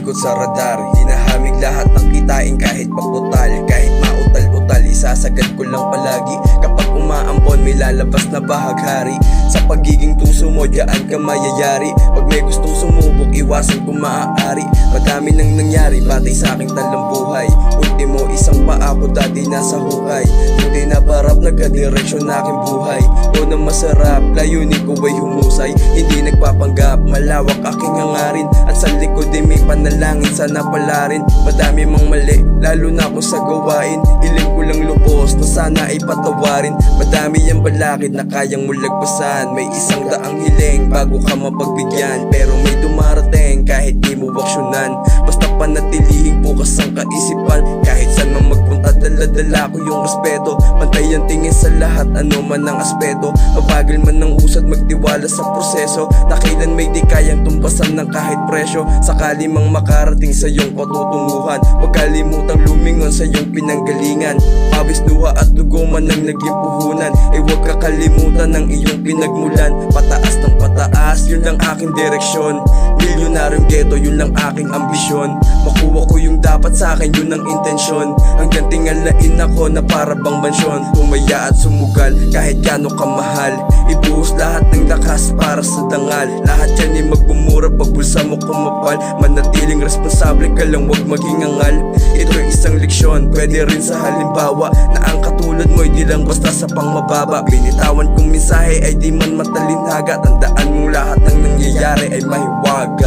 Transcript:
ikot sa radar, hinahamig lahat ng kitain kahit paputal. Kahit mautal-utal, isasagad ko lang palagi. Kapag umaampon, may lalabas na bahaghari. Sa pagiging tuso mo, diyaan ka mayayari. Pag may gustong sumubok, iwasan kung maaari. Madami nang nangyari, batay sa aking talang buhay. Ultimo, isang paa ko dati nasa hukay. Hindi na parap, nagka-direksyon na aking buhay. O na masarap, layunin ko ay humusay. Hindi nagpapanggap, malawak aking hangarin. At sa likod ay may panalangin, sana pala rin. Madami mang mali, lalo na kung sa gawain. Hiling ko lang lubos, na sana ay patawarin. Madami ang balakid na kayang mulagpasan. May 100 hiling bago ka mapagbigyan. Pero may dumarating kahit di mo aksyonan. Basta panatilihing bukas ang kaisipan. Kahit saan man magpunta, dala-dala ko yung respeto. Pantay ang tingin sa lahat, ano man ang aspeto. Mabagal man ang usad, magtiwala sa proseso. Dakilan may di kayang tumbasan ng kahit presyo. Sakali mang makarating sa iyong patutunguhan, huwag kalimutang lumingon sa iyong pinanggalingan. Pawis, luha at dugo man ang naging puhunan. Eh huwag kakalimutan ang iyong pinagmulan. Pataas ng pataas, yun lang aking direksyon. Milyonaryong ghetto, yun lang aking ambisyon. Makuha ko yung dapat sa akin, yun ang intensyon. Hanggang tingalain ako na para bang mansyon. Tumaya at sumugal kahit gaano kamahal. Ibuhos lahat ng lakas para sa dangal. Lahat yan ay magbumura pag bulsa mo kumapal. Manatiling responsable ka lang, wag maging angal. Ito'y isang leksyon, pwede rin sa halimbawa, na ang katulad mo'y di lang basta sa pangmababa. Binitawan kong mensahe ay di man matalinhaga. Tandaan mong lahat ng nangyayari ay mahiwaga.